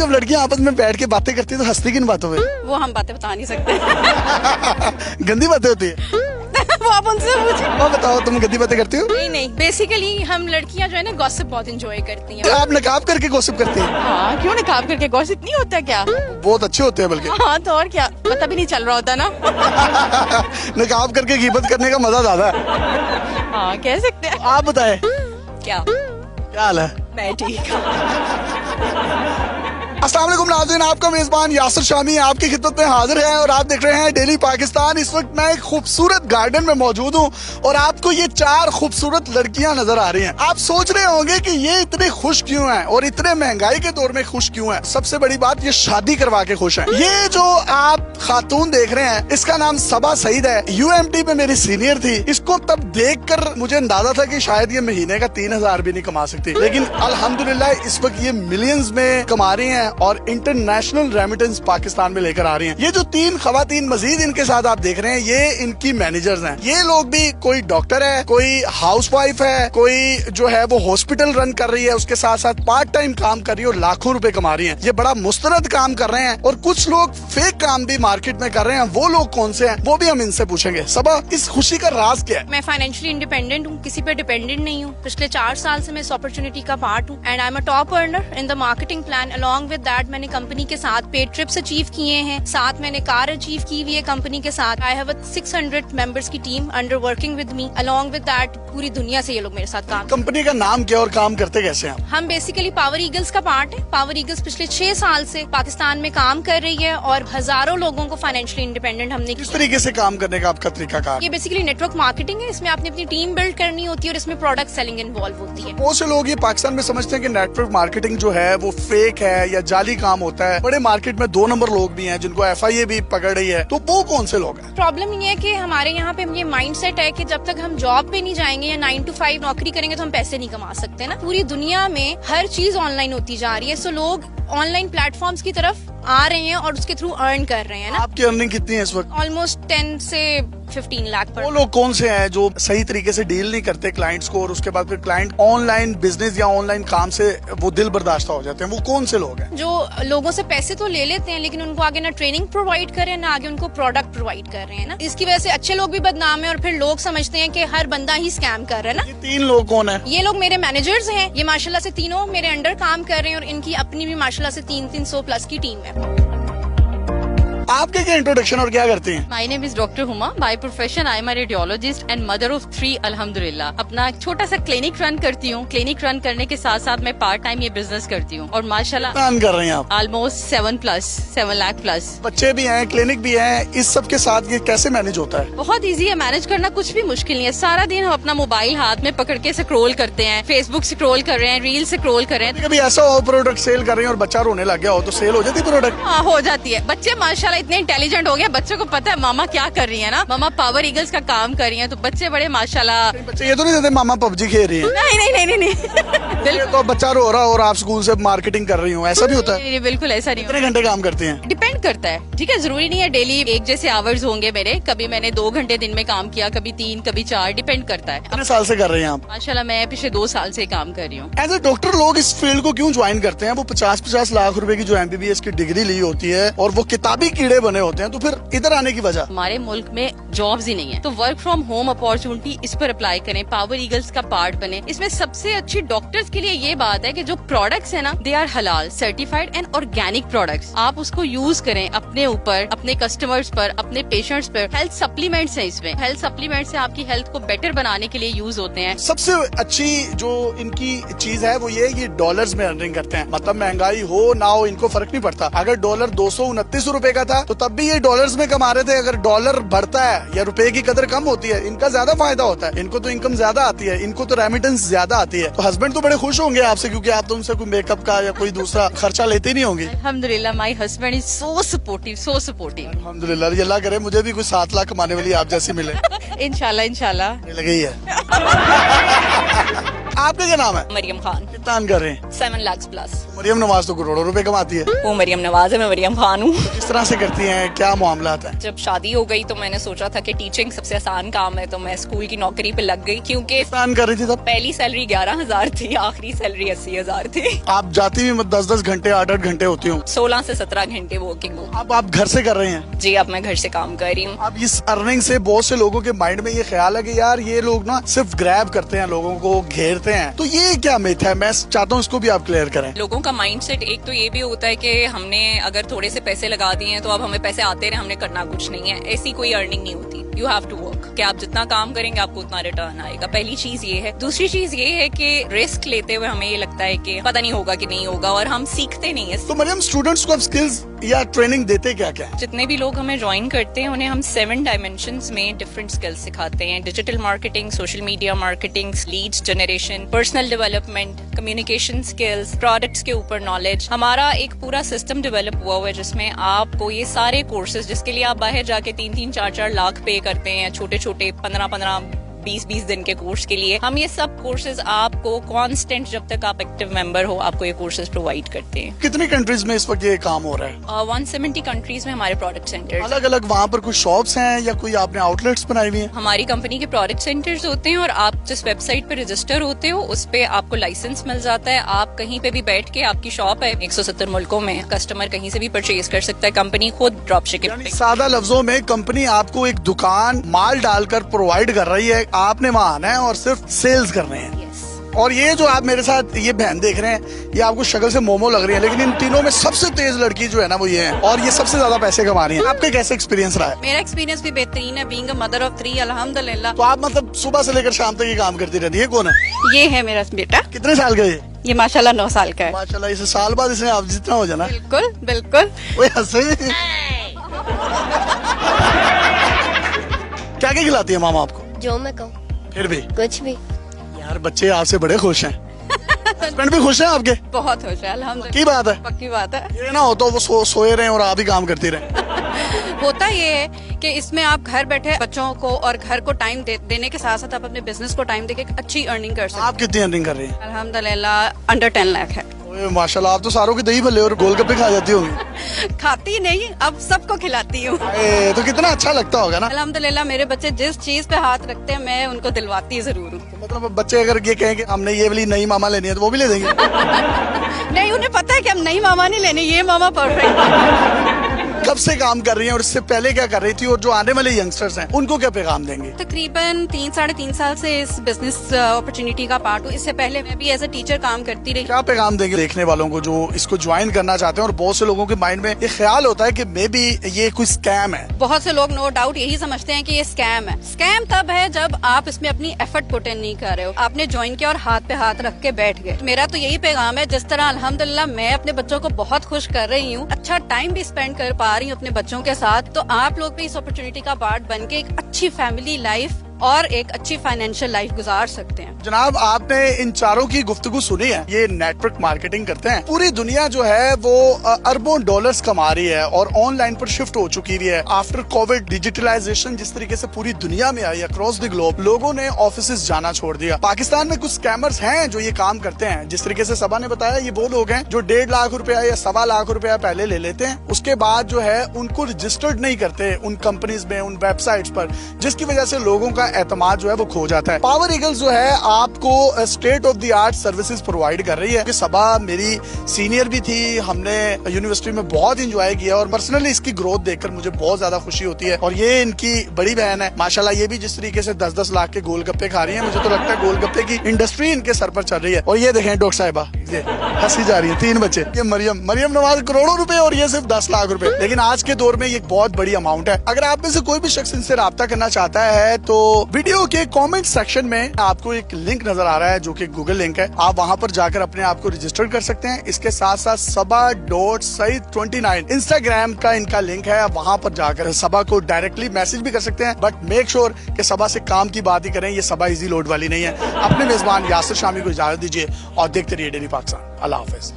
जब लड़कियां आपस में बैठ के बातें करती है तो हंसती किन बातों में? वो हम बातें बता नहीं सकते। गंदी बातें होती है? वो आप उनसे पूछे। और बताओ, तुम गंदी बातें करती हो? नहीं, बेसिकली हम लड़कियां जो है ना गॉसिप बहुत एंजॉय करती हैं। तो आप नकाब करके गॉसिप करती हैं? हाँ, क्यों नकाब करके गॉसिप नहीं होता क्या? बहुत अच्छे होते हैं बल्कि। हाँ तो और क्या, पता भी नहीं चल रहा होता ना। नकाब करके गीबत करने का मजा ज्यादा है। हाँ कह सकते हैं। आप बताएं, क्या क्या हाल है? मैं ठीक हूँ। अस्सलाम वालेकुम नाज़रीन, आपका मेजबान यासिर शामी आपकी खिदमत में हाजिर है और आप देख रहे हैं डेली पाकिस्तान। इस वक्त मैं एक खूबसूरत गार्डन में मौजूद हूँ और आपको ये 4 खूबसूरत लड़कियां नजर आ रही हैं। आप सोच रहे होंगे कि ये इतने खुश क्यों हैं और इतने महंगाई के दौर में खुश क्यों हैं। सबसे बड़ी बात, ये शादी करवा के खुश हैं। ये जो आप खातून देख रहे हैं, इसका नाम सबा सईद है। UMT में मेरी सीनियर थी। इसको तब देख कर मुझे अंदाजा था कि शायद ये महीने का 3000 भी नहीं कमा सकती, लेकिन अल्हम्दुलिल्लाह इस वक्त ये मिलियंस में कमा रही हैं और इंटरनेशनल रेमिटेंस पाकिस्तान में लेकर आ रही हैं। ये जो 3 खवातीन मजीद इनके साथ आप देख रहे हैं, ये इनकी मैनेजर्स हैं। ये लोग भी, कोई डॉक्टर है, कोई हाउसवाइफ है, कोई जो है वो हॉस्पिटल रन कर रही है, उसके साथ साथ पार्ट टाइम काम कर रही है और लाखों रुपए कमा रही है। ये बड़ा मुस्तनद काम कर रहे हैं और कुछ लोग फेक काम भी मार्केट में कर रहे हैं। वो लोग कौन से हैं वो भी हम इनसे पूछेंगे। सबा, इस खुशी का राज क्या है? मैं फाइनेंशियली इंडिपेंडेंट हूँ, किसी पे डिपेंडेंट नहीं हूँ। पिछले 4 साल से मैं इस अपॉर्चुनिटी का पार्ट हूँ and I am a top earner in the marketing plan. Along with that मैंने कंपनी के साथ पेड ट्रिप्स अचीव किए हैं, साथ मैंने कार अचीव की हुई है कंपनी के साथ। आई हैव 600 मेंबर्स की team under working with me. Along with that पूरी दुनिया से ये लोग मेरे साथ काम। कंपनी का नाम क्या और काम करते कैसे हैं? हम बेसिकली पावर ईगल्स का पार्ट है। पावर ईगल्स पिछले 6 साल से पाकिस्तान में काम कर रही है और हजारों लोगों को फाइनेंशियली इंडिपेंडेंट हमने किस किया। तरीके से काम करने का आपका तरीकाकार? ये बेसिकली नेटवर्क मार्केटिंग है। इसमें आपने अपनी टीम बिल्ड करनी होती है और इसमें प्रोडक्ट सेलिंग इन्वॉल्व होती है। बहुत से लोग ये पाकिस्तान में समझते हैं कि नेटवर्क मार्केटिंग जो है वो फेक है या जाली काम होता है। बड़े मार्केट में 2 नंबर लोग भी हैं जिनको FIA भी पकड़ रही है, तो वो कौन से लोग हैं? प्रॉब्लम ये है कि हमारे यहाँ पे ये माइंडसेट है कि जब तक हम जॉब पे नहीं जाएंगे या 9 to 5 नौकरी करेंगे तो हम पैसे नहीं कमा सकते ना। पूरी दुनिया में हर चीज ऑनलाइन होती जा रही है, सो लोग ऑनलाइन प्लेटफॉर्म्स की तरफ आ रहे हैं और उसके थ्रू अर्न कर रहे हैं ना। आपकी अर्निंग कितनी है इस वक्त? ऑलमोस्ट 10 से 15 लाख पर। वो लोग कौन से हैं जो सही तरीके से डील नहीं करते क्लाइंट्स को और उसके बाद फिर क्लाइंट ऑनलाइन बिजनेस या ऑनलाइन काम से वो दिल बर्दाश्त हो जाते हैं? वो कौन से लोग हैं? जो लोगों से पैसे तो ले लेते हैं लेकिन उनको आगे ना ट्रेनिंग प्रोवाइड कर रहे हैं ना आगे उनको प्रोडक्ट प्रोवाइड कर रहे हैं ना। इसकी वजह से अच्छे लोग भी बदनाम है और फिर लोग समझते हैं कि हर बंदा ही स्कैम कर रहा है ना। ये 3 लोग कौन है? ये लोग मेरे मैनेजर्स हैं। ये माशाल्लाह से तीनों मेरे अंडर काम कर रहे हैं और इनकी अपनी भी माशाल्लाह से 300 प्लस की टीम है। आपके क्या इंट्रोडक्शन और क्या करती हैं? My name is doctor Huma. By profession I am a radiologist and mother of 3 अल्हम्दुलिल्लाह। अपना एक छोटा सा क्लिनिक रन करती हूँ। क्लिनिक रन करने के साथ साथ मैं पार्ट टाइम ये बिजनेस करती हूँ और माशाल्लाह काम कर रही हैं आप? Almost 7 lakh plus. बच्चे भी हैं, क्लिनिक भी है, इस सब के साथ ये कैसे मैनेज होता है? बहुत इजी है मैनेज करना, कुछ भी मुश्किल नहीं है। सारा दिन हम अपना मोबाइल हाथ में पकड़ के स्क्रॉल करते हैं, फेसबुक स्क्रॉल कर रहे हैं, रील स्क्रॉल कर रहे हैं। कभी ऐसा हो प्रोडक्ट सेल कर रही हैं और बच्चा रोने लग गया हो तो सेल हो जाती प्रोडक्ट? हाँ हो जाती है। बच्चे माशाल्लाह इतने इंटेलिजेंट हो गए, बच्चों को पता है मामा क्या कर रही है ना। मामा पावर ईगल्स का काम कर रही है तो बच्चे बड़े माशाल्लाह। बच्चे ये तो नहीं देते मामा PUBG खेल रही है? नहीं तो बच्चा रो रहा और आप स्कूल से मार्केटिंग कर रही हूँ, ऐसा भी होता है? नहीं, बिल्कुल ऐसा नहीं। कितने घंटे काम करती हैं? डिपेंड करता है, ठीक है, जरूरी नहीं है डेली एक जैसे आवर्स होंगे मेरे। कभी मैंने 2 घंटे दिन में काम किया, कभी 3, कभी 4, डिपेंड करता है। कितने साल से कर रहे हैं आप? माशाल्लाह मैं पिछले 2 साल से काम कर रही हूँ। एज ए डॉक्टर लोग इस फील्ड को क्यों ज्वाइन करते हैं? वो 50-50 लाख रुपए की जो MBBS की डिग्री ली होती है और वो किताबी कीड़े बने होते हैं, तो फिर इधर आने की वजह? हमारे मुल्क में जॉब्स ही नहीं है तो वर्क फ्रॉम होम अपॉर्चुनिटी इस पर अप्लाई करें, पावर ईगल्स का पार्ट बने। इसमें सबसे अच्छी डॉक्टर्स के लिए ये बात है कि जो प्रोडक्ट्स है ना दे आर हलाल सर्टिफाइड एंड ऑर्गेनिक प्रोडक्ट्स। आप उसको यूज करें अपने ऊपर, अपने कस्टमर्स पर, अपने पेशेंट्स पर। हेल्थ सप्लीमेंट्स है इसमें, हेल्थ सप्लीमेंट से आपकी हेल्थ को बेटर बनाने के लिए यूज होते हैं। सबसे अच्छी जो इनकी चीज है वो ये डॉलर्स में अर्निंग करते हैं। मतलब महंगाई हो ना हो इनको फर्क नहीं पड़ता। अगर डॉलर 229 रुपए का था तो तब भी ये डॉलर्स में कमा रहे थे। अगर डॉलर बढ़ता है या रुपए की कदर कम होती है, इनका ज्यादा फायदा होता है। इनको तो इनकम ज्यादा आती है, इनको तो रेमिटेंस ज्यादा आती है। तो हस्बैंड तो बड़े खुश होंगे आपसे क्योंकि आप तो उनसे कोई मेकअप का या कोई दूसरा खर्चा लेते नहीं होंगे। अल्हम्दुलिल्लाह my husband is so supportive, so supportive. अल्हम्दुलिल्लाह, ये अल्लाह करे मुझे भी कुछ 7 लाख कमाने वाली आप जैसी मिले। इंशाल्लाह इंशाल्लाह। लगी है। आपका क्या नाम है? मरियम खान। कितना earn कर रहे हैं? 7 लाख प्लस। मरियम नवाज तो करोड़ों रुपए कमाती है। वो मरियम नवाज है, मैं मरियम खान हूँ। किस तरह से करती हैं, क्या मामला है? जब शादी हो गई तो मैंने सोचा था कि टीचिंग सबसे आसान काम है, तो मैं स्कूल की नौकरी पे लग गई, क्योंकि earn कर रही थी तब? पहली सैलरी 11,000 थी, आखिरी सैलरी 80,000 थी। आप जाती भी 10-10 घंटे 8-8 घंटे होती हूँ। 16 से 17 घंटे वर्किंग हूँ। अब आप घर से कर रहे हैं? जी, अब मैं घर से काम कर रही हूँ। अब इस अर्निंग से बहुत से लोगों के माइंड में ये ख्याल है कि यार ये लोग ना सिर्फ ग्रैब करते हैं, लोगों को घेरते हैं, तो ये क्या मिथ है? मैं चाहता हूँ इसको भी आप क्लियर करें। लोगों का माइंडसेट एक तो ये भी होता है कि हमने अगर थोड़े से पैसे लगा दिए हैं तो अब हमें पैसे आते रहे, हमने करना कुछ नहीं है। ऐसी कोई अर्निंग नहीं होती। यू हैव टू वर्क, कि आप जितना काम करेंगे आपको उतना रिटर्न आएगा। पहली चीज ये है। दूसरी चीज ये है कि रिस्क लेते हुए हमें ये लगता है कि पता नहीं होगा कि नहीं होगा, और हम सीखते नहीं है। तो मरियम, स्टूडेंट्स को आप स्किल्स या ट्रेनिंग देते क्या क्या है? जितने भी लोग हमें ज्वाइन करते हैं उन्हें हम 7 डायमेंशंस में डिफरेंट स्किल्स सिखाते हैं। Digital marketing, social media marketing, leads generation, personal development, communication skills, products के ऊपर नॉलेज। हमारा एक पूरा सिस्टम डेवलप हुआ है जिसमें आपको ये सारे कोर्सेज, जिसके लिए आप बाहर जाके 3-3, 4-4 लाख पे करते हैं, छोटे छोटे 15-15, 20-20 दिन के कोर्स के लिए, हम ये सब कोर्सेज आपको कांस्टेंट, जब तक आप एक्टिव मेंबर हो, आपको ये कोर्सेज प्रोवाइड करते हैं। कितनी कंट्रीज में इस वक्त ये काम हो रहा है? 170 कंट्रीज में हमारे प्रोडक्ट सेंटर। अलग अलग वहाँ पर कुछ शॉप्स हैं या कोई आपने आउटलेट्स बनाई हुई हैं? हमारी कंपनी के प्रोडक्ट सेंटर्स होते हैं, और आप जिस वेबसाइट पे रजिस्टर होते हो उस पे आपको लाइसेंस मिल जाता है। आप कहीं पे भी बैठ के, आपकी शॉप है 170 मुल्कों में, कस्टमर कहीं से भी परचेज कर सकता है। कंपनी खुद ड्रॉप शिपिंग। सादा लफ्जों में कंपनी आपको एक दुकान माल डालकर प्रोवाइड कर रही है, आपने वहाँ आना है और सिर्फ सेल्स करने हैं। और ये जो आप मेरे साथ ये बहन देख रहे हैं, ये आपको शक्ल से मोमो लग रही है, लेकिन इन तीनों में सबसे तेज लड़की जो है ना वो ये है, और ये सबसे ज्यादा पैसे कमा रही है। आपका कैसे एक्सपीरियंस रहा है? मेरा एक्सपीरियंस भी बेहतरीन है, बीइंग अ मदर ऑफ 3, अल्हम्दुलिल्लाह। तो आप मतलब सुबह से लेकर शाम तक ये काम करती रहती है? कौन है ये है मेरा बेटा। कितने साल का है ये माशाल्लाह 9 साल का है। माशाल्लाह, इसे साल बाद इसने आप जितना हो जाना। बिल्कुल बिल्कुल। ओए हंसे। क्या क्या खिलाती है मामा आपको? जो मैं कहूँ। फिर भी कुछ भी। यार बच्चे आपसे बड़े खुश हैं। हस्बैंड भी खुश हैं आपके? बहुत खुश है अल्हम्दुलिल्लाह। की बात है? पक्की बात है। ये ना हो तो वो सोए रहे और आप ही काम करती रहे। होता ये है कि इसमें आप घर बैठे बच्चों को और घर को टाइम देने के साथ साथ आप अपने बिजनेस को टाइम देके अच्छी अर्निंग कर सकते हैं। आप कितनी अर्निंग कर रही हैं? अल्हम्दुलिल्लाह अंडर 10 लाख है। ओए माशाल्लाह, आप तो सारों के दही भल्ले और गोलगप्पे खा जाती होंगी। खाती नहीं, अब सबको खिलाती हूँ। तो कितना अच्छा लगता होगा ना। अल्हम्दुलिल्लाह मेरे बच्चे जिस चीज पे हाथ रखते हैं मैं उनको दिलवाती जरूर हूँ। मतलब बच्चे अगर ये कहें कि हमने ये वाली नई मामा लेनी है तो वो भी ले देंगे? नहीं, उन्हें पता है कि हम नई मामा नहीं लेने, ये मामा परफेक्ट। कब से काम कर रही हैं और इससे पहले क्या कर रही थी, और जो आने वाले यंगस्टर्स हैं उनको क्या पैगाम देंगे? तकरीबन 3-3.5 साल से इस बिजनेस अपॉर्चुनिटी का पार्ट हूँ। इससे पहले मैं भी एज ए टीचर काम करती रही। क्या पैगाम देंगे देखने वालों को जो इसको ज्वाइन करना चाहते हैं, और बहुत से लोगों के माइंड में ये ख्याल होता है कि मे बी ये कोई स्कैम है? बहुत से लोग नो डाउट यही समझते हैं कि ये स्कैम है। स्कैम तब है जब आप इसमें अपनी एफर्ट पुट इन नहीं कर रहे हो, आपने ज्वाइन किया और हाथ पे हाथ रख के बैठ गए। मेरा तो यही पैगाम है, जिस तरह अल्हम्दुलिल्लाह मैं अपने बच्चों को बहुत खुश कर रही हूँ, अच्छा टाइम भी स्पेंड कर पा रही हूँ अपने बच्चों के साथ, तो आप लोग भी इस अपॉर्चुनिटी का पार्ट बन के एक अच्छी फैमिली लाइफ और एक अच्छी फाइनेंशियल लाइफ गुजार सकते हैं। जनाब, आपने इन चारों की गुफ्तगू सुनी है। ये नेटवर्क मार्केटिंग करते हैं। पूरी दुनिया जो है वो अरबों डॉलर्स कमा रही है और ऑनलाइन पर शिफ्ट हो चुकी हुई है। आफ्टर कोविड डिजिटलाइजेशन जिस तरीके से पूरी दुनिया में आई अक्रॉस द ग्लोब, लोगों ने ऑफिस जाना छोड़ दिया। पाकिस्तान में कुछ स्कैमर्स हैं जो ये काम करते हैं। जिस तरीके से सबा ने बताया, ये वो लोग हैं जो 1.5 लाख रुपया या 1.25 लाख रुपया पहले ले लेते हैं, उसके बाद जो है उनको रजिस्टर्ड नहीं करते उन कंपनीज में, उन वेबसाइट्स पर, जिसकी वजह से लोगों का एतमाद जो है वो खो जाता है। पावर ईगल्स जो है आपको state of the art services provide कर रही है। कि सबा मेरी सीनियर भी थी, हमने यूनिवर्सिटी में बहुत इंजॉय किया, और पर्सनली इसकी ग्रोथ देखकर मुझे बहुत ज्यादा खुशी होती है। और ये इनकी बड़ी बहन है माशाल्लाह, ये भी जिस तरीके से 10-10 लाख के गोलगप्पे खा रही है, मुझे तो लगता है गोलगप्पे की इंडस्ट्री इनके सर पर चल रही है। और ये देखें डॉक्टर साहिबा, ये हंसी जा रही है, 3 बच्चे। ये मरियम नवाज करोड़ों रुपए और ये सिर्फ 10 लाख रुपए। लेकिन आज के दौर में ये बहुत बड़ी अमाउंट है। अगर आप में से कोई भी शख्स इनसे राब्ता करना चाहता है तो वीडियो के कमेंट सेक्शन में आपको एक लिंक नजर आ रहा है जो कि गूगल लिंक है। आप वहां पर जाकर अपने आप को रजिस्टर कर सकते हैं। इसके साथ साथ sabah.saeed29 इंस्टाग्राम का इनका लिंक है। आप वहां पर जाकर सबा को डायरेक्टली मैसेज भी कर सकते हैं, बट मेक श्योर कि सबा से काम की बात ही करें। ये सबा इजी लोड वाली नहीं है। अपने मेजबान यासिर शामी को इजाजत दीजिए और देखते रहिए डेली पाकिस्तान। अल्लाह हाफिज।